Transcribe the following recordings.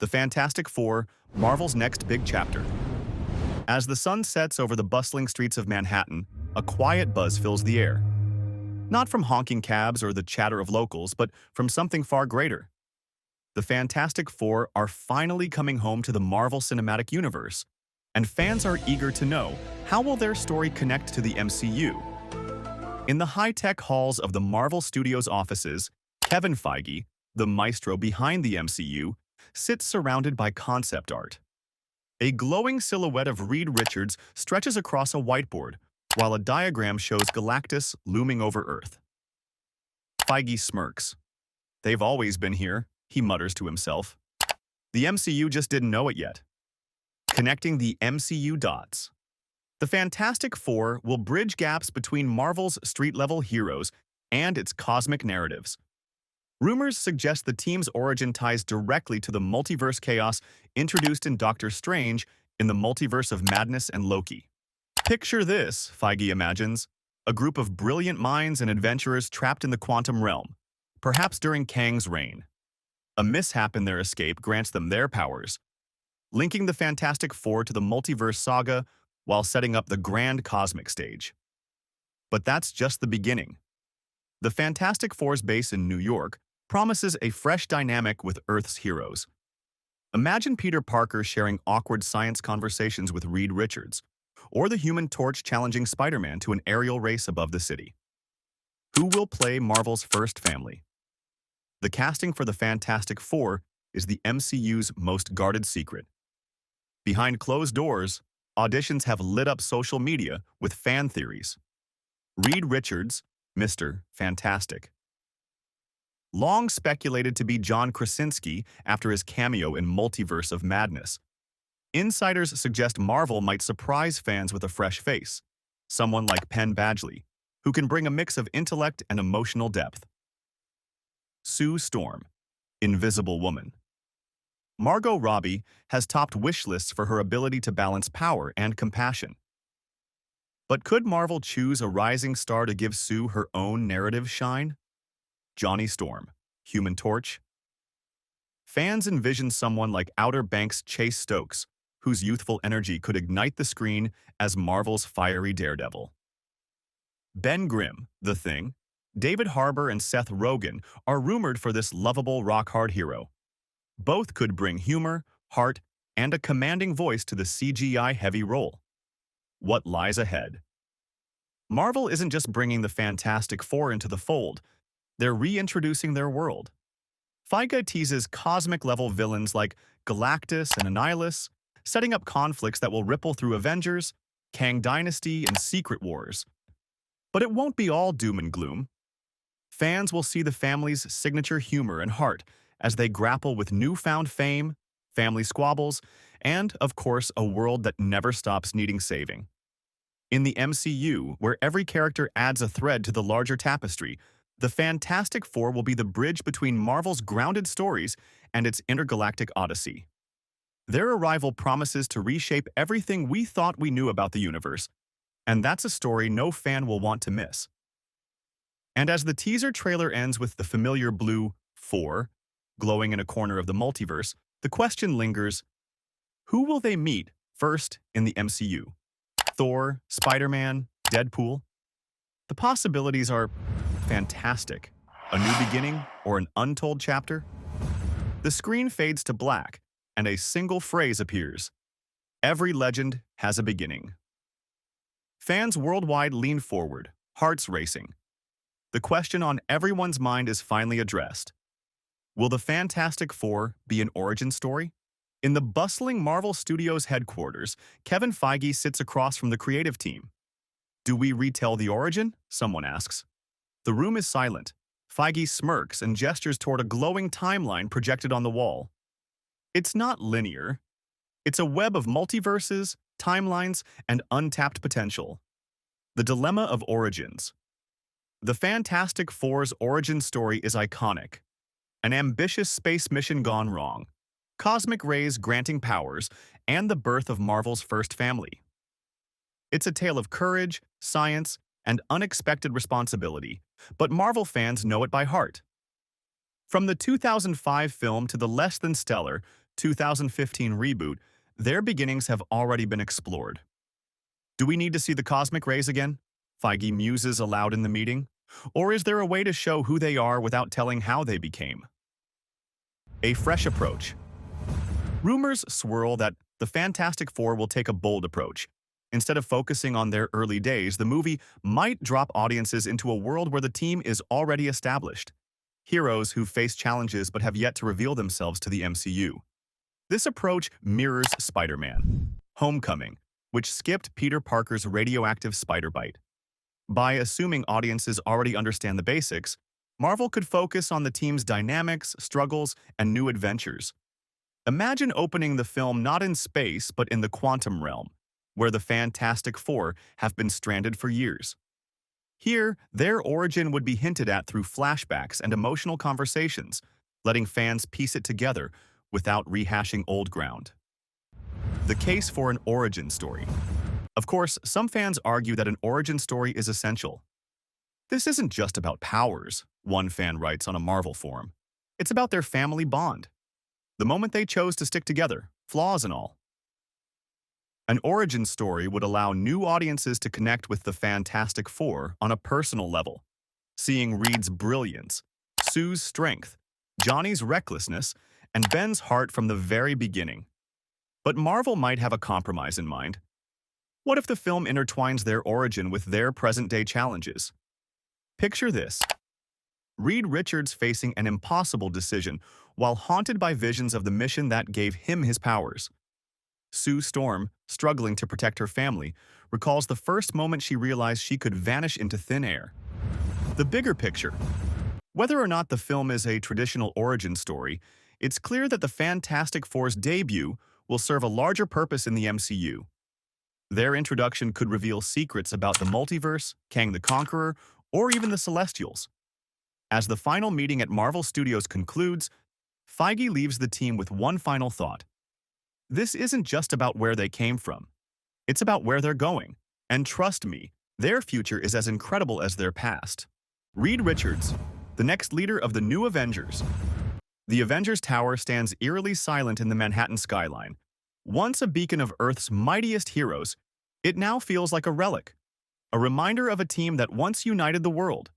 The Fantastic Four, Marvel's next big chapter. As the sun sets over the bustling streets of Manhattan, a quiet buzz fills the air. Not from honking cabs or the chatter of locals, but from something far greater. The Fantastic Four are finally coming home to the Marvel Cinematic Universe, and fans are eager to know, how will their story connect to the MCU? In the high-tech halls of the Marvel Studios offices, Kevin Feige, the maestro behind the MCU, sits surrounded by concept art. A glowing silhouette of Reed Richards stretches across a whiteboard, while a diagram shows Galactus looming over Earth. Feige smirks. "They've always been here," he mutters to himself. The MCU just didn't know it yet. Connecting the MCU Dots. The Fantastic Four will bridge gaps between Marvel's street-level heroes and its cosmic narratives. Rumors suggest the team's origin ties directly to the multiverse chaos introduced in Doctor Strange in the Multiverse of Madness and Loki. Picture this, Feige imagines, a group of brilliant minds and adventurers trapped in the quantum realm, perhaps during Kang's reign. A mishap in their escape grants them their powers, linking the Fantastic Four to the multiverse saga while setting up the grand cosmic stage. But that's just the beginning. The Fantastic Four's base in New York promises a fresh dynamic with Earth's heroes. Imagine Peter Parker sharing awkward science conversations with Reed Richards, or the Human Torch challenging Spider-Man to an aerial race above the city. Who will play Marvel's first family? The casting for the Fantastic Four is the MCU's most guarded secret. Behind closed doors, auditions have lit up social media with fan theories. Reed Richards, Mr. Fantastic. Long speculated to be John Krasinski after his cameo in Multiverse of Madness. Insiders suggest Marvel might surprise fans with a fresh face, someone like Penn Badgley, who can bring a mix of intellect and emotional depth. Sue Storm, Invisible Woman. Margot Robbie has topped wish lists for her ability to balance power and compassion. But could Marvel choose a rising star to give Sue her own narrative shine? Johnny Storm, Human Torch. Fans envision someone like Outer Banks' Chase Stokes, whose youthful energy could ignite the screen as Marvel's fiery daredevil. Ben Grimm, The Thing, David Harbour and Seth Rogen are rumored for this lovable rock-hard hero. Both could bring humor, heart, and a commanding voice to the CGI-heavy role. What lies ahead? Marvel isn't just bringing the Fantastic Four into the fold, they're reintroducing their world. Feige teases cosmic-level villains like Galactus and Annihilus, setting up conflicts that will ripple through Avengers, Kang Dynasty, and Secret Wars. But it won't be all doom and gloom. Fans will see the family's signature humor and heart as they grapple with newfound fame, family squabbles, and, of course, a world that never stops needing saving. In the MCU, where every character adds a thread to the larger tapestry, the Fantastic Four will be the bridge between Marvel's grounded stories and its intergalactic odyssey. Their arrival promises to reshape everything we thought we knew about the universe, and that's a story no fan will want to miss. And as the teaser trailer ends with the familiar blue 4 glowing in a corner of the multiverse, the question lingers, who will they meet first in the MCU? Thor, Spider-Man, Deadpool? The possibilities are fantastic. A new beginning or an untold chapter? The screen fades to black, and a single phrase appears. Every legend has a beginning. Fans worldwide lean forward, hearts racing. The question on everyone's mind is finally addressed. Will the Fantastic Four be an origin story? In the bustling Marvel Studios headquarters, Kevin Feige sits across from the creative team. Do we retell the origin? Someone asks. The room is silent. Feige smirks and gestures toward a glowing timeline projected on the wall. It's not linear. It's a web of multiverses, timelines, and untapped potential. The dilemma of origins. The Fantastic Four's origin story is iconic. An ambitious space mission gone wrong, cosmic rays granting powers, and the birth of Marvel's first family. It's a tale of courage, science, and unexpected responsibility, but Marvel fans know it by heart. From the 2005 film to the less-than-stellar 2015 reboot, their beginnings have already been explored. Do we need to see the cosmic rays again? Feige muses aloud in the meeting? Or is there a way to show who they are without telling how they became? A fresh approach. Rumors swirl that the Fantastic Four will take a bold approach. Instead of focusing on their early days, the movie might drop audiences into a world where the team is already established. Heroes who face challenges but have yet to reveal themselves to the MCU. This approach mirrors Spider-Man: Homecoming, which skipped Peter Parker's radioactive spider bite. By assuming audiences already understand the basics, Marvel could focus on the team's dynamics, struggles, and new adventures. Imagine opening the film not in space but in the quantum realm, where the Fantastic Four have been stranded for years. Here, their origin would be hinted at through flashbacks and emotional conversations, letting fans piece it together without rehashing old ground. The case for an origin story. Of course, some fans argue that an origin story is essential. This isn't just about powers, one fan writes on a Marvel forum. It's about their family bond. The moment they chose to stick together, flaws and all. An origin story would allow new audiences to connect with the Fantastic Four on a personal level, seeing Reed's brilliance, Sue's strength, Johnny's recklessness, and Ben's heart from the very beginning. But Marvel might have a compromise in mind. What if the film intertwines their origin with their present-day challenges? Picture this: Reed Richards facing an impossible decision while haunted by visions of the mission that gave him his powers. Sue Storm, struggling to protect her family, recalls the first moment she realized she could vanish into thin air. The bigger picture. Whether or not the film is a traditional origin story, it's clear that the Fantastic Four's debut will serve a larger purpose in the MCU. Their introduction could reveal secrets about the multiverse, Kang the Conqueror, or even the Celestials. As the final meeting at Marvel Studios concludes, Feige leaves the team with one final thought. This isn't just about where they came from. It's about where they're going. And trust me, their future is as incredible as their past. Reed Richards, the next leader of the new Avengers. The Avengers Tower stands eerily silent in the Manhattan skyline. Once a beacon of Earth's mightiest heroes, it now feels like a relic, a reminder of a team that once united the world.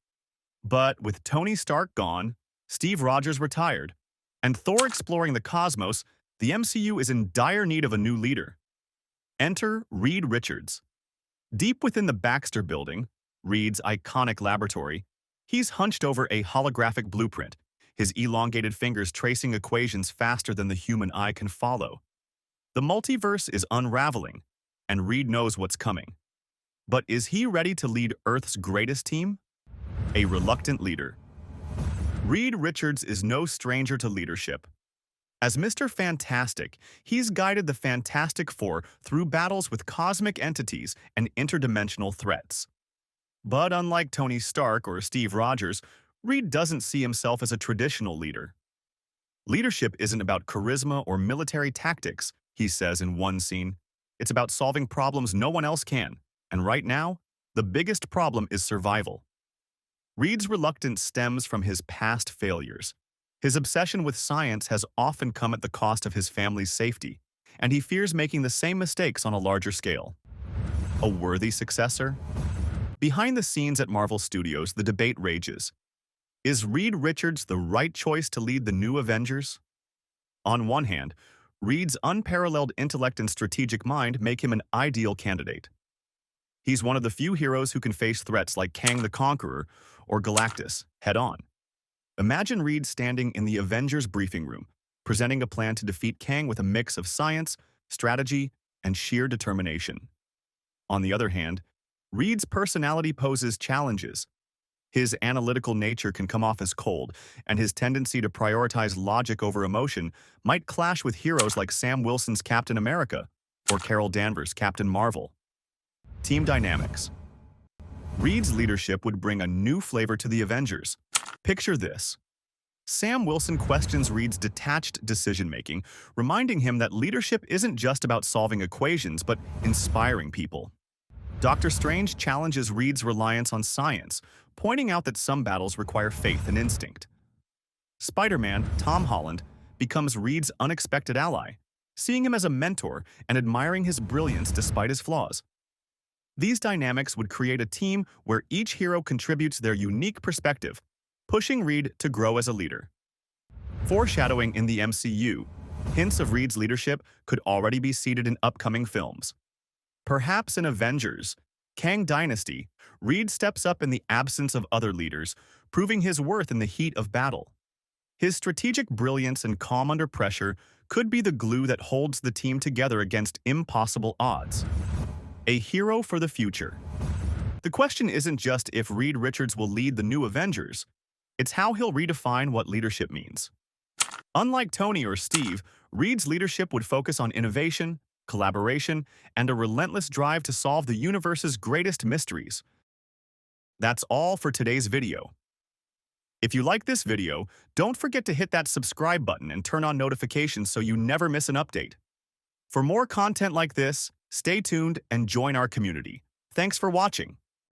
But with Tony Stark gone, Steve Rogers retired, and Thor exploring the cosmos, the MCU is in dire need of a new leader. Enter Reed Richards. Deep within the Baxter Building, Reed's iconic laboratory, he's hunched over a holographic blueprint, his elongated fingers tracing equations faster than the human eye can follow. The multiverse is unraveling, and Reed knows what's coming. But is he ready to lead Earth's greatest team? A reluctant leader. Reed Richards is no stranger to leadership. As Mr. Fantastic, he's guided the Fantastic Four through battles with cosmic entities and interdimensional threats. But unlike Tony Stark or Steve Rogers, Reed doesn't see himself as a traditional leader. Leadership isn't about charisma or military tactics, he says in one scene. It's about solving problems no one else can, and right now, the biggest problem is survival. Reed's reluctance stems from his past failures. His obsession with science has often come at the cost of his family's safety, and he fears making the same mistakes on a larger scale. A worthy successor? Behind the scenes at Marvel Studios, the debate rages. Is Reed Richards the right choice to lead the new Avengers? On one hand, Reed's unparalleled intellect and strategic mind make him an ideal candidate. He's one of the few heroes who can face threats like Kang the Conqueror or Galactus head-on. Imagine Reed standing in the Avengers briefing room, presenting a plan to defeat Kang with a mix of science, strategy, and sheer determination. On the other hand, Reed's personality poses challenges. His analytical nature can come off as cold, and his tendency to prioritize logic over emotion might clash with heroes like Sam Wilson's Captain America or Carol Danvers' Captain Marvel. Team dynamics. Reed's leadership would bring a new flavor to the Avengers. Picture this. Sam Wilson questions Reed's detached decision-making, reminding him that leadership isn't just about solving equations, but inspiring people. Doctor Strange challenges Reed's reliance on science, pointing out that some battles require faith and instinct. Spider-Man, Tom Holland, becomes Reed's unexpected ally, seeing him as a mentor and admiring his brilliance despite his flaws. These dynamics would create a team where each hero contributes their unique perspective, pushing Reed to grow as a leader. Foreshadowing in the MCU, hints of Reed's leadership could already be seeded in upcoming films. Perhaps in Avengers, Kang Dynasty, Reed steps up in the absence of other leaders, proving his worth in the heat of battle. His strategic brilliance and calm under pressure could be the glue that holds the team together against impossible odds. A hero for the future. The question isn't just if Reed Richards will lead the new Avengers, it's how he'll redefine what leadership means. Unlike Tony or Steve, Reed's leadership would focus on innovation, collaboration, and a relentless drive to solve the universe's greatest mysteries. That's all for today's video. If you like this video, don't forget to hit that subscribe button and turn on notifications so you never miss an update. For more content like this, stay tuned and join our community. Thanks for watching.